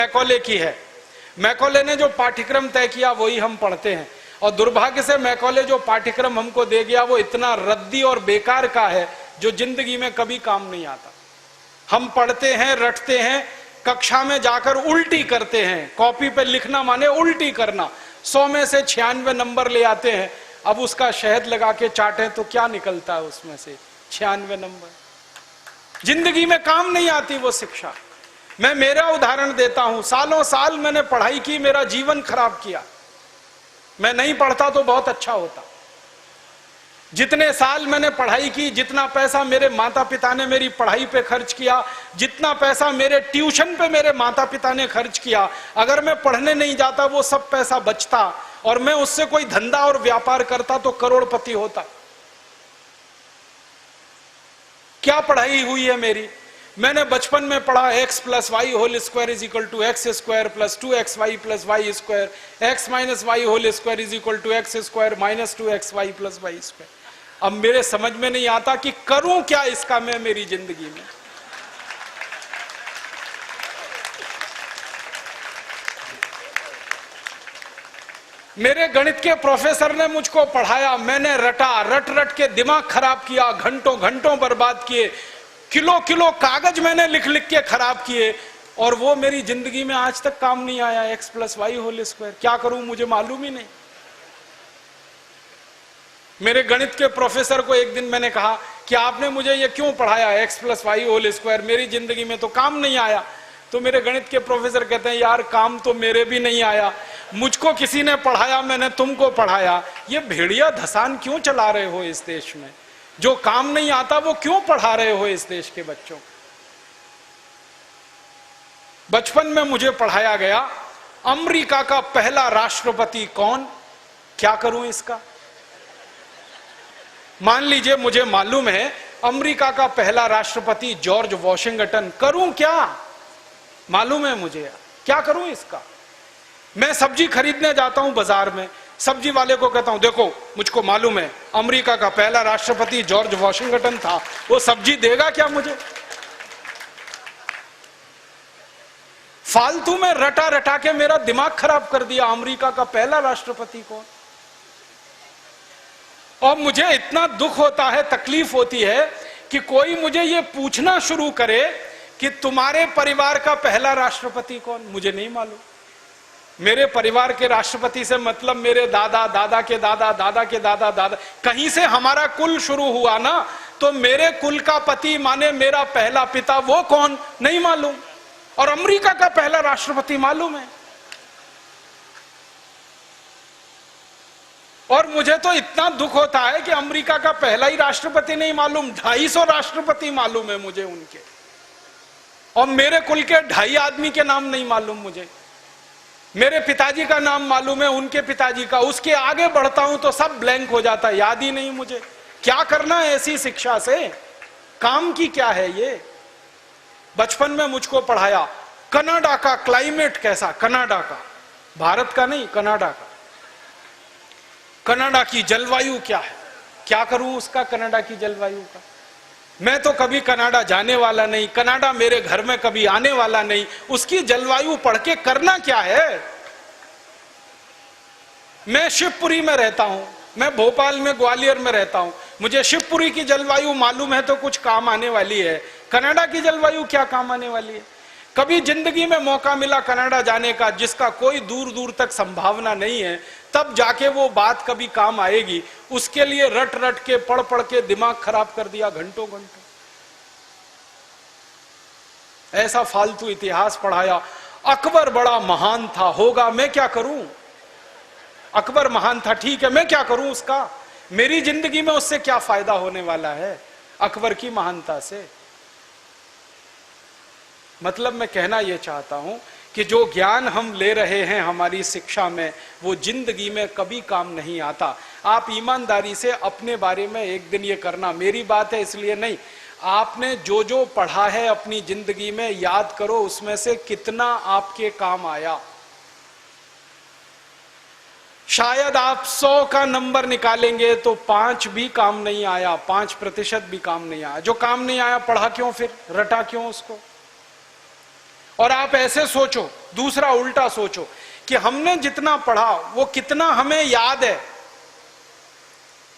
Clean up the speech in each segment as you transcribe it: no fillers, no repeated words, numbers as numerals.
Macaulay की है। Macaulay ने जो पाठ्यक्रम तय किया वही हम पढ़ते हैं, और दुर्भाग्य से मैकॉले जो पाठ्यक्रम हमको दे गया वो इतना रद्दी और बेकार का है जो जिंदगी में कभी काम नहीं आता। हम पढ़ते हैं, रटते हैं, कक्षा में जाकर उल्टी करते हैं। कॉपी पे लिखना माने उल्टी करना। 100 में से 96 नंबर ले आते हैं। अब उसका शहद लगा के चाटें तो क्या निकलता है उसमें से? 96 नंबर। जिंदगी में काम नहीं आती वो शिक्षा। मैं मेरा उदाहरण देता हूं, सालों साल मैंने पढ़ाई की, मेरा जीवन खराब किया। मैं नहीं पढ़ता तो बहुत अच्छा होता। जितने साल मैंने पढ़ाई की, जितना पैसा मेरे माता पिता ने मेरी पढ़ाई पे खर्च किया, जितना पैसा मेरे ट्यूशन पे मेरे माता पिता ने खर्च किया, अगर मैं पढ़ने नहीं जाता वो सब पैसा बचता और मैं उससे कोई धंधा और व्यापार करता तो करोड़पति होता। क्या पढ़ाई हुई है मेरी? मैंने बचपन में पढ़ा x + y² = x² + 2xy + y², x - y² = x² - 2xy + y²। अब मेरे समझ में नहीं आता कि करूं क्या इसका मैं मेरी जिंदगी में। मेरे गणित के प्रोफेसर ने मुझको पढ़ाया, मैंने रटा, रट रट के दिमाग खराब किया, घंटों घंटों बर्बाद किए, किलो किलो कागज मैंने लिख लिख के खराब किए, और वो मेरी जिंदगी में आज तक काम नहीं आया। x + y² क्या करूं मुझे मालूम ही नहीं। मेरे गणित के प्रोफेसर को एक दिन मैंने कहा कि आपने मुझे ये क्यों पढ़ाया x + y², मेरी जिंदगी में तो काम नहीं आया। तो मेरे गणित के प्रोफेसर कहते हैं, यार काम तो मेरे भी नहीं आया, मुझको किसी ने पढ़ाया, मैंने तुमको पढ़ाया। ये भेड़िया धसान क्यों चला रहे हो इस देश में? जो काम नहीं आता वो क्यों पढ़ा रहे हो इस देश के बच्चों? बचपन में मुझे पढ़ाया गया अमेरिका का पहला राष्ट्रपति कौन, क्या करूं इसका? मान लीजिए मुझे मालूम है अमेरिका का पहला राष्ट्रपति जॉर्ज वॉशिंगटन, करूं क्या? मालूम है मुझे, क्या करूं इसका? मैं सब्जी खरीदने जाता हूं बाजार में, सब्जी वाले को कहता हूं देखो मुझको मालूम है अमेरिका का पहला राष्ट्रपति जॉर्ज वॉशिंगटन था, वो सब्जी देगा क्या मुझे? फालतू में रटा रटा के मेरा दिमाग खराब कर दिया। अमेरिका का पहला राष्ट्रपति कौन? और मुझे इतना दुख होता है, तकलीफ होती है कि कोई मुझे ये पूछना शुरू करे कि तुम्हारे परिवार का पहला राष्ट्रपति कौन? मुझे नहीं मालूम। मेरे परिवार के राष्ट्रपति से मतलब मेरे दादा, दादा के दादा, दादा के दादा, दादा, कहीं से हमारा कुल शुरू हुआ ना, तो मेरे कुल का पति माने मेरा पहला पिता, वो कौन? नहीं मालूम। और अमेरिका का पहला राष्ट्रपति मालूम है। और मुझे तो इतना दुख होता है कि अमेरिका का पहला ही राष्ट्रपति नहीं मालूम, 250 राष्ट्रपति मालूम है मुझे उनके, और मेरे कुल के 2.5 आदमी के नाम नहीं मालूम मुझे। मेरे पिताजी का नाम मालूम है, उनके पिताजी का, उसके आगे बढ़ता हूं तो सब ब्लैंक हो जाता है, याद ही नहीं मुझे। क्या करना है ऐसी शिक्षा से? काम की क्या है ये? बचपन में मुझको पढ़ाया कनाडा का क्लाइमेट कैसा, कनाडा का, भारत का नहीं, कनाडा का। कनाडा की जलवायु क्या है, क्या करूं उसका कनाडा की जलवायु का? मैं तो कभी कनाडा जाने वाला नहीं, कनाडा मेरे घर में कभी आने वाला नहीं, उसकी जलवायु पढ़ के करना क्या है? मैं शिवपुरी में रहता हूं, मैं भोपाल में, ग्वालियर में रहता हूं, मुझे शिवपुरी की जलवायु मालूम है तो कुछ काम आने वाली है। कनाडा की जलवायु क्या काम आने वाली है? कभी जिंदगी में मौका मिला कनाडा जाने का, जिसका कोई दूर दूर तक संभावना नहीं है, तब जाके वो बात कभी काम आएगी। उसके लिए रट रट के, पढ़ पढ़ के दिमाग खराब कर दिया घंटों घंटों। ऐसा फालतू इतिहास पढ़ाया। अकबर बड़ा महान था, होगा, मैं क्या करूं? अकबर महान था, ठीक है, मैं क्या करूं उसका? मेरी जिंदगी में उससे क्या फायदा होने वाला है अकबर की महानता से? मतलब मैं कहना यह चाहता हूं कि जो ज्ञान हम ले रहे हैं हमारी शिक्षा में, वो जिंदगी में कभी काम नहीं आता। आप ईमानदारी से अपने बारे में एक दिन ये करना, मेरी बात है इसलिए नहीं, आपने जो जो पढ़ा है अपनी जिंदगी में याद करो, उसमें से कितना आपके काम आया। शायद आप 100 का नंबर निकालेंगे तो 5 भी काम नहीं आया, 5% भी काम नहीं आया। जो काम नहीं आया पढ़ा क्यों, फिर रटा क्यों उसको? और आप ऐसे सोचो, दूसरा उल्टा सोचो कि हमने जितना पढ़ा वो कितना हमें याद है।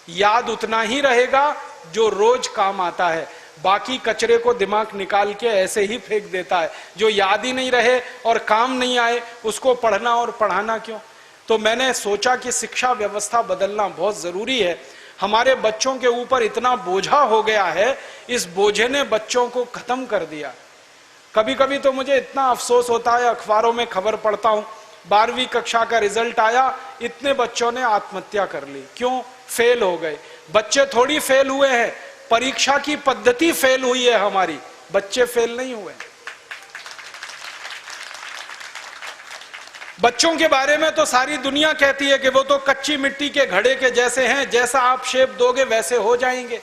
याद उतना ही रहेगा जो रोज काम आता है, बाकी कचरे को दिमाग निकाल के ऐसे ही फेंक देता है। जो याद ही नहीं रहे और काम नहीं आए उसको पढ़ना और पढ़ाना क्यों। तो मैंने सोचा कि शिक्षा व्यवस्था बदलना बहुत जरूरी है। हमारे बच्चों के ऊपर इतना बोझा हो गया है, इस बोझे ने बच्चों को खत्म कर दिया। कभी कभी तो मुझे इतना अफसोस होता है, अखबारों में खबर पढ़ता हूं 12वीं कक्षा का रिजल्ट आया, इतने बच्चों ने आत्महत्या कर ली। क्यों? फेल हो गए। बच्चे थोड़ी फेल हुए हैं, परीक्षा की पद्धति फेल हुई है हमारी, बच्चे फेल नहीं हुए। बच्चों के बारे में तो सारी दुनिया कहती है कि वो तो कच्ची मिट्टी के घड़े के जैसे हैं, जैसा आप शेप दोगे वैसे हो जाएंगे।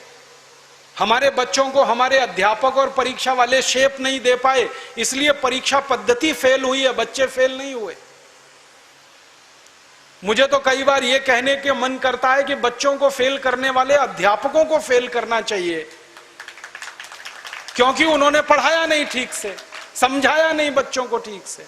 हमारे बच्चों को हमारे अध्यापक और परीक्षा वाले शेप नहीं दे पाए, इसलिए परीक्षा पद्धति फेल हुई है, बच्चे फेल नहीं हुए। मुझे तो कई बार यह कहने के मन करता है कि बच्चों को फेल करने वाले अध्यापकों को फेल करना चाहिए, क्योंकि उन्होंने पढ़ाया नहीं ठीक से, समझाया नहीं बच्चों को ठीक से।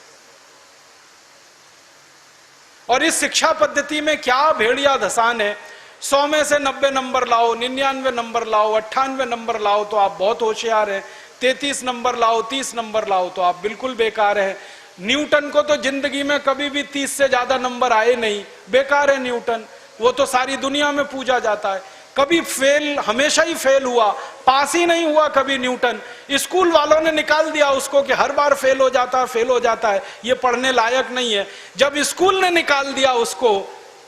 और इस शिक्षा पद्धति में क्या भेड़िया धसान है। 100 में से 90 नंबर लाओ, 99 नंबर लाओ, 98 नंबर लाओ तो आप बहुत होशियार हैं, 33 नंबर लाओ, 30 नंबर लाओ तो आप बिल्कुल बेकार हैं। न्यूटन को तो जिंदगी में कभी भी 30 से ज्यादा नंबर आए नहीं, बेकार है न्यूटन, वो तो सारी दुनिया में पूजा जाता है। कभी फेल, हमेशा ही फेल हुआ, पास ही नहीं हुआ कभी न्यूटन। स्कूल वालों ने निकाल दिया उसको कि हर बार फेल हो जाता है, ये पढ़ने लायक नहीं है। जब स्कूल ने निकाल दिया उसको,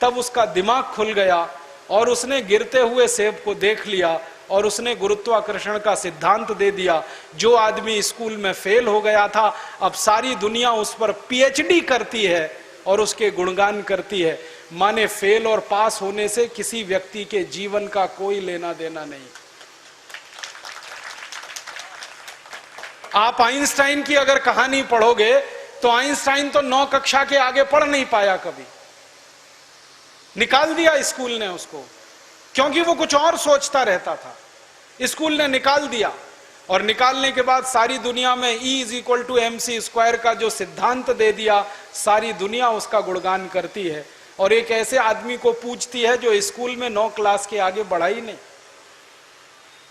तब उसका दिमाग खुल गया और उसने गिरते हुए सेब को देख लिया और उसने गुरुत्वाकर्षण का सिद्धांत दे दिया। जो आदमी स्कूल में फेल हो गया था, अब सारी दुनिया उस पर पीएचडी करती है और उसके गुणगान करती है। माने फेल और पास होने से किसी व्यक्ति के जीवन का कोई लेना देना नहीं। आप आइंस्टाइन की अगर कहानी पढ़ोगे तो आइंस्टाइन तो 9 कक्षा के आगे पढ़ नहीं पाया कभी, निकाल दिया स्कूल ने उसको, क्योंकि वो कुछ और सोचता रहता था। स्कूल ने निकाल दिया और निकालने के बाद सारी दुनिया में E=mc² का जो सिद्धांत दे दिया, सारी दुनिया उसका गुणगान करती है और एक ऐसे आदमी को पूछती है जो स्कूल में 9 क्लास के आगे बढ़ा ही नहीं।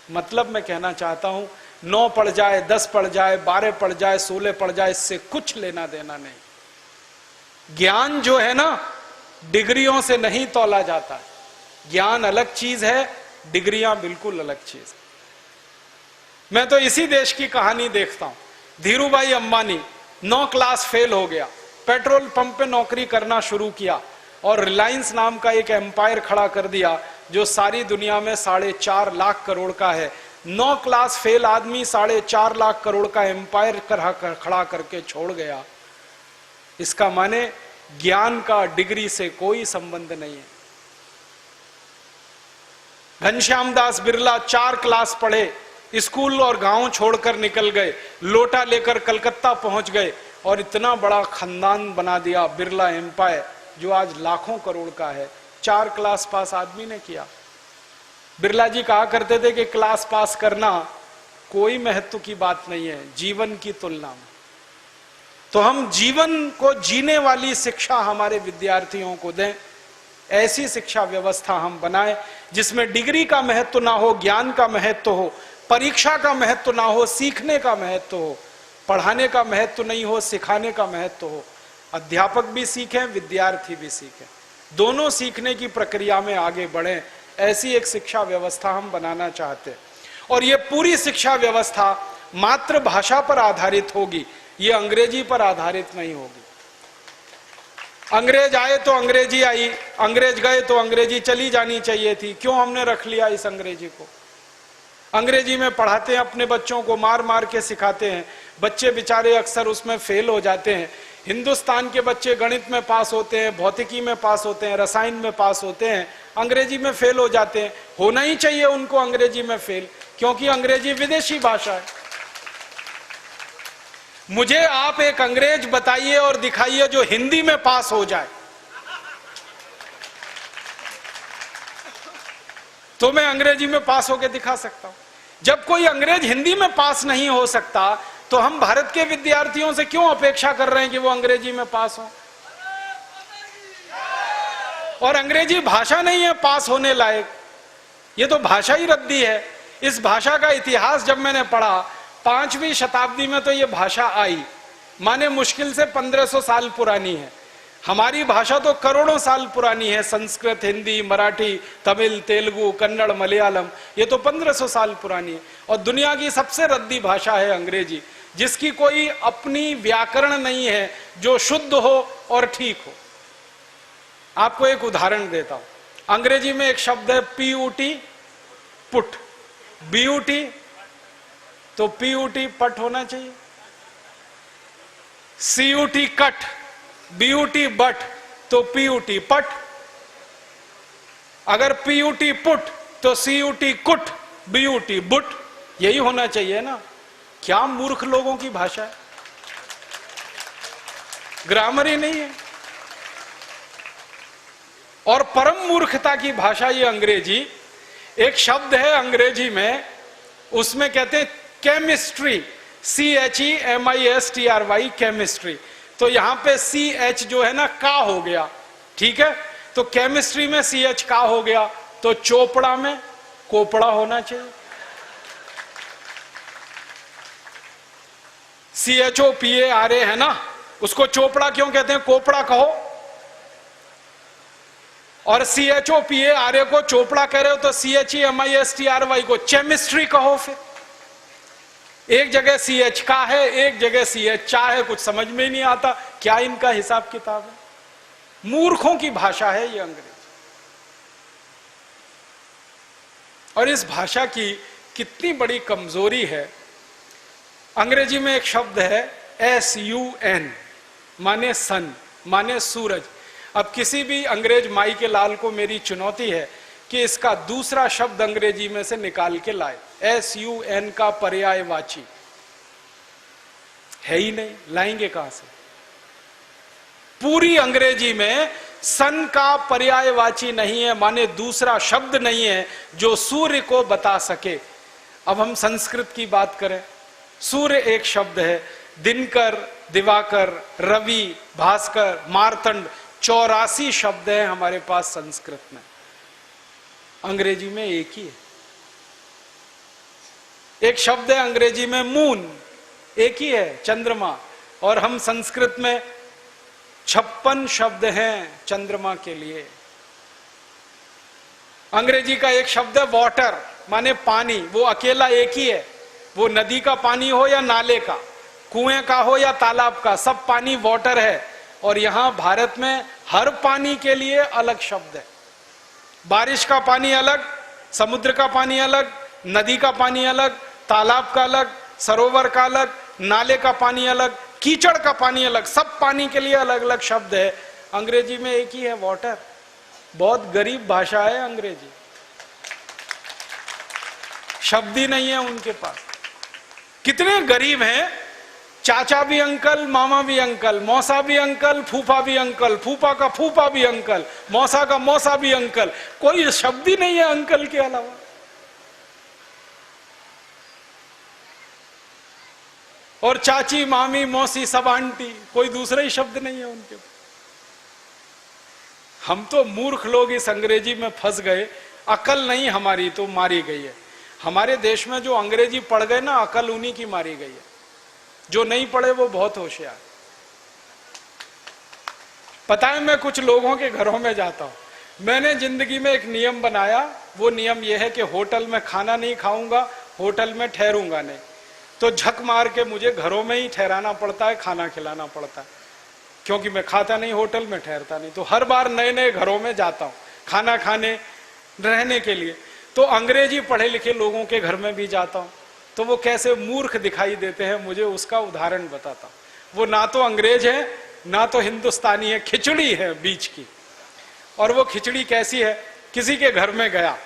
मतलब मैं कहना चाहता हूं, 9 पढ़ जाए, 10 पढ़ जाए, 12 पढ़ जाए, 16 पढ़ जाए, इससे कुछ लेना देना नहीं। ज्ञान जो है ना, डिग्रियों से नहीं तौला जाता है। ज्ञान अलग चीज है, डिग्रियां बिल्कुल अलग चीज है। मैं तो इसी देश की कहानी देखता हूं। धीरूभाई अंबानी 9 क्लास फेल हो गया, पेट्रोल पंप पे नौकरी करना शुरू किया और रिलायंस नाम का एक एम्पायर खड़ा कर दिया जो सारी दुनिया में 4.5 लाख करोड़ का है। 9 क्लास फेल आदमी 4.5 लाख करोड़ का एम्पायर खड़ा करके छोड़ गया। इसका माने ज्ञान का डिग्री से कोई संबंध नहीं है। घनश्याम दास बिरला 4 क्लास पढ़े, स्कूल और गांव छोड़कर निकल गए, लोटा लेकर कलकत्ता पहुंच गए और इतना बड़ा खानदान बना दिया, बिरला एम्पायर, जो आज लाखों करोड़ का है। 4 क्लास पास आदमी ने किया। बिरला जी कहा करते थे कि क्लास पास करना कोई महत्व की बात नहीं है जीवन की तुलना में। तो हम जीवन को जीने वाली शिक्षा हमारे विद्यार्थियों को दें, ऐसी शिक्षा व्यवस्था हम बनाएं जिसमें डिग्री का महत्व ना हो, ज्ञान का महत्व हो, परीक्षा का महत्व ना हो, सीखने का महत्व हो, पढ़ाने का महत्व नहीं हो, सिखाने का महत्व हो। अध्यापक भी सीखें, विद्यार्थी भी सीखें, दोनों सीखने की प्रक्रिया में आगे बढ़ें। ऐसी एक शिक्षा व्यवस्था हम बनाना चाहते हैं और ये पूरी शिक्षा व्यवस्था मातृभाषा पर आधारित होगी, ये अंग्रेजी पर आधारित नहीं होगी। अंग्रेज आए तो अंग्रेजी आई, अंग्रेज गए तो अंग्रेजी चली जानी चाहिए थी। क्यों हमने रख लिया इस अंग्रेजी को? अंग्रेजी में पढ़ाते हैं अपने बच्चों को, मार मार के सिखाते हैं, बच्चे बेचारे अक्सर उसमें फेल हो जाते हैं। हिंदुस्तान के बच्चे गणित में पास होते हैं, भौतिकी में पास होते हैं, रसायन में पास होते हैं, अंग्रेजी में फेल हो जाते हैं। होना ही चाहिए उनको अंग्रेजी में फेल, क्योंकि अंग्रेजी विदेशी भाषा है। मुझे आप एक अंग्रेज बताइए और दिखाइए जो हिंदी में पास हो जाए, तो मैं अंग्रेजी में पास होकर दिखा सकता हूं। जब कोई अंग्रेज हिंदी में पास नहीं हो सकता तो हम भारत के विद्यार्थियों से क्यों अपेक्षा कर रहे हैं कि वो अंग्रेजी में पास हो? और अंग्रेजी भाषा नहीं है पास होने लायक, ये तो भाषा ही रद्दी है। इस भाषा का इतिहास जब मैंने पढ़ा, 5वीं शताब्दी में तो ये भाषा आई, माने मुश्किल से 1500 साल पुरानी है। हमारी भाषा तो करोड़ों साल पुरानी है, संस्कृत, हिंदी, मराठी, तमिल, तेलुगु, कन्नड़, मलयालम, ये तो 1500 साल पुरानी है। और दुनिया की सबसे रद्दी भाषा है अंग्रेजी, जिसकी कोई अपनी व्याकरण नहीं है जो शुद्ध हो और ठीक हो। आपको एक उदाहरण देता हूं। अंग्रेजी में एक शब्द है PUT, पुट, BUT, तो PUT पट होना चाहिए। CUT कट, BUT बट, तो PUT पट। अगर PUT पुट तो CUT कुट, BUT बुट, यही होना चाहिए ना। क्या मूर्ख लोगों की भाषा है, ग्रामर ही नहीं है। और परम मूर्खता की भाषा ये अंग्रेजी। एक शब्द है अंग्रेजी में, उसमें कहते हैं केमिस्ट्री, CHEMISTRY, केमिस्ट्री। तो यहां पे CH जो है ना का हो गया, ठीक है। तो केमिस्ट्री में CH का हो गया, तो चोपड़ा में कोपड़ा होना चाहिए। CHOPARA है ना, उसको चोपड़ा क्यों कहते हैं, कोपड़ा कहो। और CHOPARA को चोपड़ा कह रहे हो तो CHEMISTRY को केमिस्ट्री कहो। फिर एक जगह CH का है, एक जगह CH चा है, कुछ समझ में ही नहीं आता क्या इनका हिसाब किताब है। मूर्खों की भाषा है ये अंग्रेजी। और इस भाषा की कितनी बड़ी कमजोरी है। अंग्रेजी में एक शब्द है SUN, माने सन, माने सूरज। अब किसी भी अंग्रेज माई के लाल को मेरी चुनौती है कि इसका दूसरा शब्द अंग्रेजी में से निकाल के लाए। SUN का पर्यायवाची है ही नहीं, लाएंगे कहां से? पूरी अंग्रेजी में सन का पर्यायवाची नहीं है, माने दूसरा शब्द नहीं है जो सूर्य को बता सके। अब हम संस्कृत की बात करें, सूर्य एक शब्द है, दिनकर, दिवाकर, रवि, भास्कर, मार्तंड, 84 शब्द हैं हमारे पास संस्कृत में। अंग्रेजी में एक ही है। एक शब्द है अंग्रेजी में मून, एक ही है, चंद्रमा। और हम संस्कृत में 56 शब्द हैं चंद्रमा के लिए। अंग्रेजी का एक शब्द है वाटर, माने पानी, वो अकेला एक ही है। वो नदी का पानी हो या नाले का, कुएं का हो या तालाब का, सब पानी वाटर है। और यहां भारत में हर पानी के लिए अलग शब्द है। बारिश का पानी अलग, समुद्र का पानी अलग, नदी का पानी अलग, तालाब का अलग, सरोवर का अलग, नाले का पानी अलग, कीचड़ का पानी अलग, सब पानी के लिए अलग अलग शब्द है। अंग्रेजी में एक ही है, वाटर। बहुत गरीब भाषा है अंग्रेजी, शब्द ही नहीं है उनके पास। कितने गरीब हैं, चाचा भी अंकल, मामा भी अंकल, मौसा भी अंकल, फूफा भी अंकल, फूफा का फूफा भी अंकल, मौसा का मौसा भी अंकल, कोई शब्द ही नहीं है अंकल के अलावा। और चाची, मामी, मौसी, सब आंटी, कोई दूसरा ही शब्द नहीं है उनके। हम तो मूर्ख लोग इस अंग्रेजी में फंस गए। अकल नहीं हमारी तो मारी गई है। हमारे देश में जो अंग्रेजी पढ़ गए ना, अकल उन्हीं की मारी गई है। जो नहीं पढ़े वो बहुत होशियार। पता है, मैं कुछ लोगों के घरों में जाता हूं। मैंने जिंदगी में एक नियम बनाया, वो नियम यह है कि होटल में खाना नहीं खाऊंगा, होटल में ठहरूंगा नहीं। तो झक मार के मुझे घरों में ही ठहराना पड़ता है, खाना खिलाना पड़ता है, क्योंकि मैं खाता नहीं, होटल में ठहरता नहीं। तो हर बार नए नए घरों में जाता हूं खाना खाने, रहने के लिए। तो अंग्रेजी पढ़े लिखे लोगों के घर में भी जाता हूं, तो वो कैसे मूर्ख दिखाई देते हैं मुझे उसका उदाहरण बताता हूं। वो ना तो अंग्रेज है ना तो हिंदुस्तानी है, खिचड़ी है बीच की। और वो खिचड़ी कैसी है, किसी के घर में गया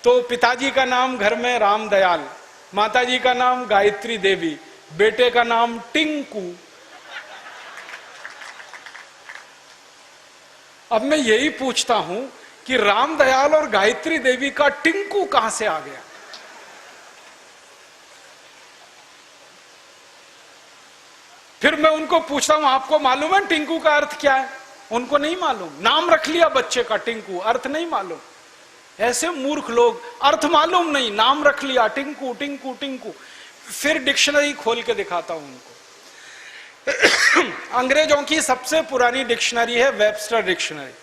तो पिताजी का नाम घर में रामदयाल, माताजी का नाम गायत्री देवी, बेटे का नाम टिंकू। अब मैं यही पूछता हूं कि रामदयाल और गायत्री देवी का टिंकू कहां से आ गया? फिर मैं उनको पूछता हूं आपको मालूम है टिंकू का अर्थ क्या है? उनको नहीं मालूम। नाम रख लिया बच्चे का टिंकू, अर्थ नहीं मालूम। ऐसे मूर्ख लोग, अर्थ मालूम नहीं, नाम रख लिया टिंकू टिंकू टिंकू। फिर डिक्शनरी खोल के दिखाता हूं उनको। अंग्रेजों की सबसे पुरानी डिक्शनरी है वेबस्टर डिक्शनरी।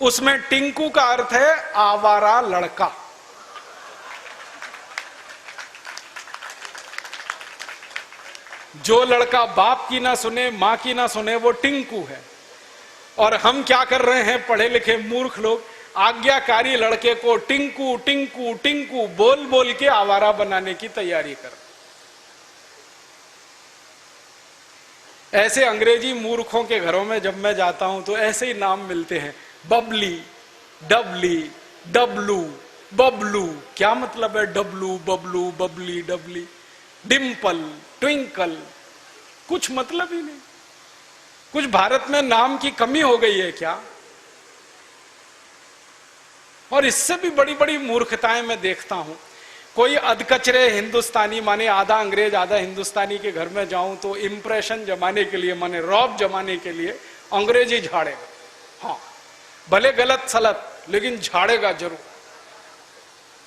उसमें टिंकू का अर्थ है आवारा लड़का। जो लड़का बाप की ना सुने, मां की ना सुने, वो टिंकू है। और हम क्या कर रहे हैं पढ़े लिखे मूर्ख लोग, आज्ञाकारी लड़के को टिंकू टिंकू टिंकू बोल बोल के आवारा बनाने की तैयारी कर। ऐसे अंग्रेजी मूर्खों के घरों में जब मैं जाता हूं तो ऐसे ही नाम मिलते हैं, बबली, डबली, डब्लू, बबलू। क्या मतलब है डब्लू, बबलू, बबली, डबली? डिम्पल, ट्विंकल, कुछ मतलब ही नहीं। कुछ भारत में नाम की कमी हो गई है क्या? और इससे भी बड़ी बड़ी मूर्खताएं मैं देखता हूं। कोई अधकचरे हिंदुस्तानी, माने आधा अंग्रेज आधा हिंदुस्तानी के घर में जाऊं तो इंप्रेशन जमाने के लिए, माने रौब जमाने के लिए अंग्रेजी झाड़ेगा। हाँ, भले गलत सलत, लेकिन झाड़ेगा जरूर,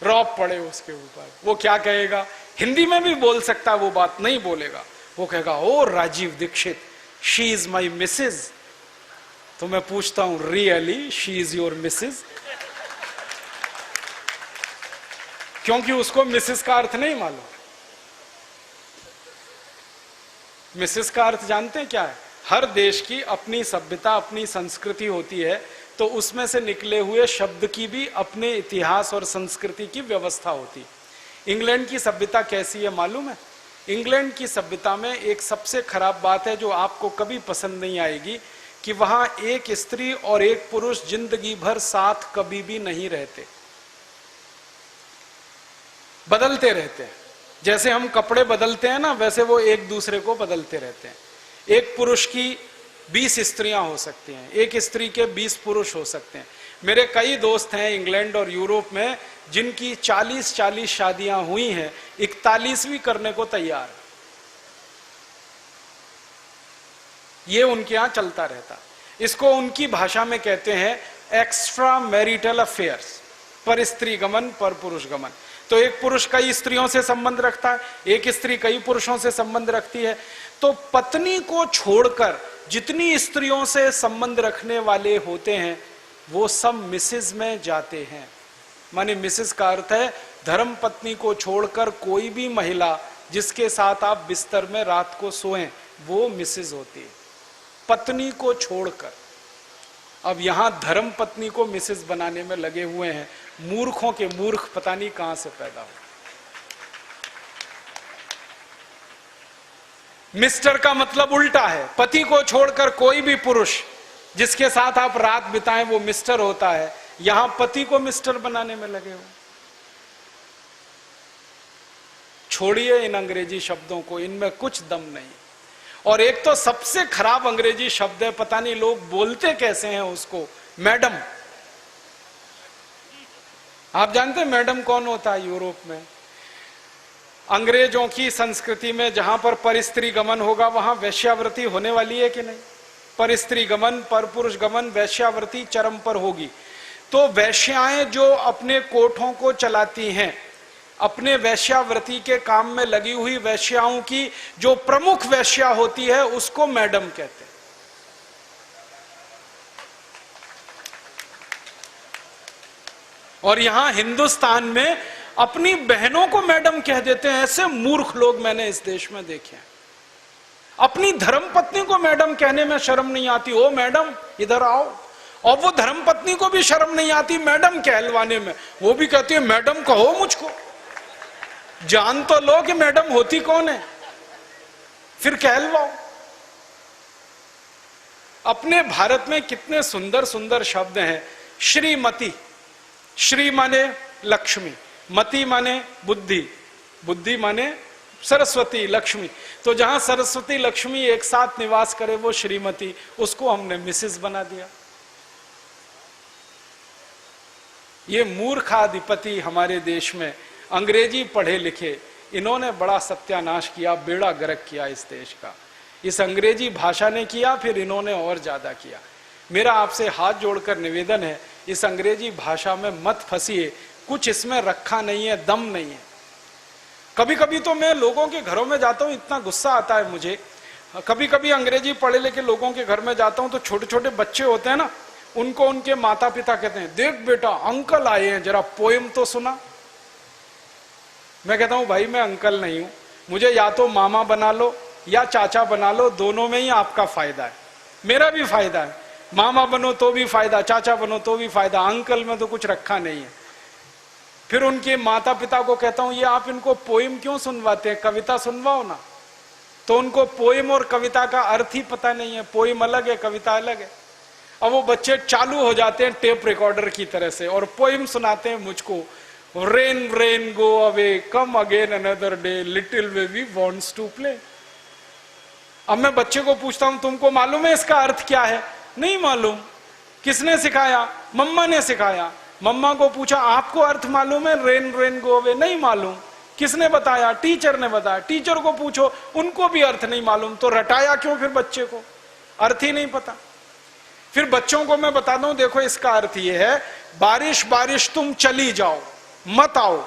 रौब पड़े उसके ऊपर। वो क्या कहेगा? हिंदी में भी बोल सकता है, वो बात नहीं बोलेगा। वो कहेगा ओ Rajiv Dixit, she is my missus. तो मैं पूछता हूं really she is your missus? क्योंकि उसको मिसेस का अर्थ नहीं मालूम। मिसेस का अर्थ जानते हैं क्या है? हर देश की अपनी सभ्यता, अपनी संस्कृति होती है, तो उसमें से निकले हुए शब्द की भी अपने इतिहास और संस्कृति की व्यवस्था होती। इंग्लैंड की सभ्यता कैसी है मालूम है? इंग्लैंड की सभ्यता में एक सबसे खराब बात है जो आपको कभी पसंद नहीं आएगी, कि वहां एक स्त्री और एक पुरुष जिंदगी भर साथ कभी भी नहीं रहते, बदलते रहते हैं। जैसे हम कपड़े बदलते हैं ना, वैसे वो एक दूसरे को बदलते रहते हैं। एक पुरुष की 20 स्त्रियां हो सकती हैं, एक स्त्री के 20 पुरुष हो सकते हैं। मेरे कई दोस्त हैं इंग्लैंड और यूरोप में जिनकी 40-40 शादियां हुई हैं, 41वीं करने को तैयार। ये उनके यहां चलता रहता। इसको उनकी भाषा में कहते हैं एक्स्ट्रा मैरिटल अफेयर्स, पर स्त्री गमन पर पुरुष गमन। तो एक पुरुष कई स्त्रियों से संबंध रखता है, एक स्त्री कई पुरुषों से संबंध रखती है। तो पत्नी को छोड़कर जितनी स्त्रियों से संबंध रखने वाले होते हैं वो सब मिसेज में जाते हैं। माने मिसेज का अर्थ है धर्म पत्नी को छोड़कर कोई भी महिला जिसके साथ आप बिस्तर में रात को सोएं, वो मिसेज होती है, पत्नी को छोड़कर। अब यहां धर्म पत्नी को मिसेज बनाने में लगे हुए हैं मूर्खों के मूर्ख, पता नहीं कहां से पैदा हो। मिस्टर का मतलब उल्टा है, पति को छोड़कर कोई भी पुरुष जिसके साथ आप रात बिताएं वो मिस्टर होता है। यहां पति को मिस्टर बनाने में लगे हो। छोड़िए इन अंग्रेजी शब्दों को, इनमें कुछ दम नहीं। और एक तो सबसे खराब अंग्रेजी शब्द है, पता नहीं लोग बोलते कैसे हैं उसको, मैडम। आप जानते हैं मैडम कौन होता है यूरोप में? अंग्रेजों की संस्कृति में जहां पर पर स्त्री गमन होगा वहां वैश्यावृत्ति होने वाली है कि नहीं? पर स्त्री गमन, पर पुरुष गमन, वैश्यावृत्ति चरम पर होगी। तो वैश्याएं जो अपने कोठों को चलाती हैं, अपने वैश्यावृत्ति के काम में लगी हुई वैश्याओं की जो प्रमुख वैश्या होती है उसको मैडम कहते हैं। और यहां हिंदुस्तान में अपनी बहनों को मैडम कह देते हैं। ऐसे मूर्ख लोग मैंने इस देश में देखे हैं। अपनी धर्मपत्नी को मैडम कहने में शर्म नहीं आती, ओ मैडम इधर आओ। और वो धर्मपत्नी को भी शर्म नहीं आती मैडम कहलवाने में, वो भी कहती है मैडम कहो मुझको। जान तो लो कि मैडम होती कौन है, फिर कहलवाओ। अपने भारत में कितने सुंदर सुंदर शब्द हैं। श्रीमती, श्री माने लक्ष्मी, मति माने बुद्धि, बुद्धि माने सरस्वती, लक्ष्मी। तो जहां सरस्वती लक्ष्मी एक साथ निवास करे वो श्रीमती, उसको हमने मिसेस बना दिया। ये मूर्खाधिपति हमारे देश में अंग्रेजी पढ़े लिखे, इन्होंने बड़ा सत्यानाश किया, बेड़ा गर्क किया इस देश का। इस अंग्रेजी भाषा ने किया, फिर इन्होंने और ज्यादा किया। मेरा आपसे हाथ जोड़कर निवेदन है, इस अंग्रेजी भाषा में मत फंसिए, कुछ इसमें रखा नहीं है, दम नहीं है। कभी कभी तो मैं लोगों के घरों में जाता हूं, इतना गुस्सा आता है मुझे। कभी कभी अंग्रेजी पढ़े लिखे लोगों के घर में जाता हूं तो छोटे छोटे बच्चे होते हैं ना, उनको उनके माता पिता कहते हैं, देख बेटा अंकल आए हैं, जरा पोएम तो सुना। मैं कहता हूं भाई मैं अंकल नहीं हूं, मुझे या तो मामा बना लो या चाचा बना लो, दोनों में ही आपका फायदा है, मेरा भी फायदा है। मामा बनो तो भी फायदा, चाचा बनो तो भी फायदा, अंकल में तो कुछ रखा नहीं है। फिर उनके माता पिता को कहता हूं, ये आप इनको पोएम क्यों सुनवाते हैं, कविता सुनवाओ ना। तो उनको पोएम और कविता का अर्थ ही पता नहीं है, पोएम अलग है, कविता अलग है। अब वो बच्चे चालू हो जाते हैं टेप रिकॉर्डर की तरह से और पोएम सुनाते हैं मुझको, rain rain go away come again another day little baby wants to play. अब मैं बच्चे को पूछता हूं, तुमको मालूम है इसका अर्थ क्या है? नहीं मालूम। किसने सिखाया? मम्मा ने सिखाया। मम्मा को पूछा, आपको अर्थ मालूम है रेन रेन गो अवे? नहीं मालूम। किसने बताया? टीचर ने बताया। टीचर को पूछो, उनको भी अर्थ नहीं मालूम। तो रटाया क्यों फिर बच्चे को? अर्थ ही नहीं पता। फिर बच्चों को मैं बताता हूं, देखो इसका अर्थ यह है, बारिश बारिश तुम चली जाओ, मत आओ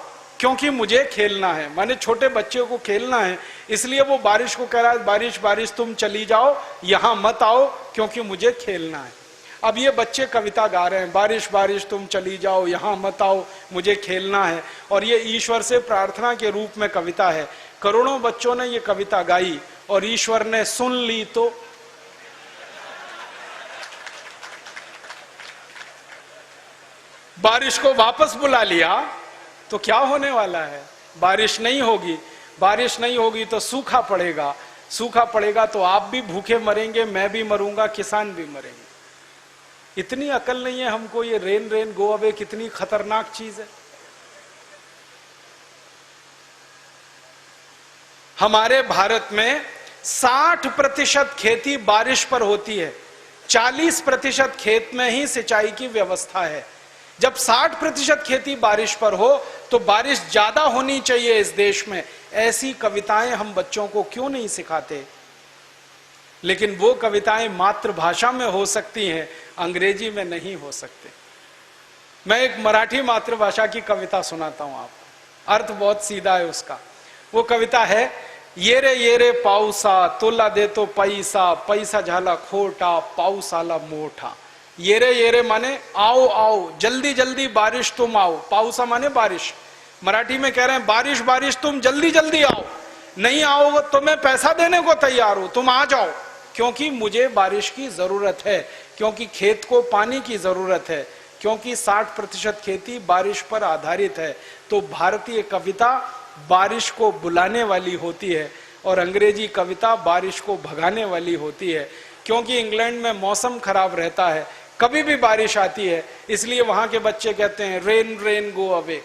क्योंकि मुझे खेलना है। माने छोटे बच्चे को खेलना है, इसलिए वो बारिश को कह रहा है, बारिश बारिश तुम चली जाओ, यहां मत आओ क्योंकि मुझे खेलना है। अब ये बच्चे कविता गा रहे हैं, बारिश बारिश तुम चली जाओ, यहां मत आओ, मुझे खेलना है, और ये ईश्वर से प्रार्थना के रूप में कविता है। करोड़ों बच्चों ने ये कविता गाई और ईश्वर ने सुन ली तो बारिश को वापस बुला लिया। तो क्या होने वाला है? बारिश नहीं होगी। बारिश नहीं होगी तो सूखा पड़ेगा। सूखा पड़ेगा तो आप भी भूखे मरेंगे, मैं भी मरूंगा, किसान भी मरेंगे। इतनी अकल नहीं है हमको, ये रेन रेन गो अवे कितनी खतरनाक चीज है। हमारे भारत में 60% खेती बारिश पर होती है, 40% खेत में ही सिंचाई की व्यवस्था है। जब 60% खेती बारिश पर हो तो बारिश ज्यादा होनी चाहिए इस देश में। ऐसी कविताएं हम बच्चों को क्यों नहीं सिखाते? लेकिन वो कविताएं मातृभाषा में हो सकती हैं, अंग्रेजी में नहीं हो सकते। मैं एक मराठी मातृभाषा की कविता सुनाता हूं आपको, अर्थ बहुत सीधा है उसका। वो कविता है, ये रे पाऊसा तुला देतो पैसा, पैसा झाला खोटा, पाऊस आला मोठा। ये रे माने आओ आओ, जल्दी जल्दी बारिश तुम आओ। पाऊसा माने बारिश। मराठी में कह रहे हैं, बारिश बारिश तुम जल्दी जल्दी आओ, नहीं आओ तो मैं पैसा देने को तैयार हूं, तुम आ जाओ, क्योंकि मुझे बारिश की जरूरत है, क्योंकि खेत को पानी की जरूरत है, क्योंकि 60% खेती बारिश पर आधारित है। तो भारतीय कविता बारिश को बुलाने वाली होती है और अंग्रेजी कविता बारिश को भगाने वाली होती है। क्योंकि इंग्लैंड में मौसम खराब रहता है, कभी भी बारिश आती है, इसलिए वहां के बच्चे कहते हैं रेन रेन गो अवे।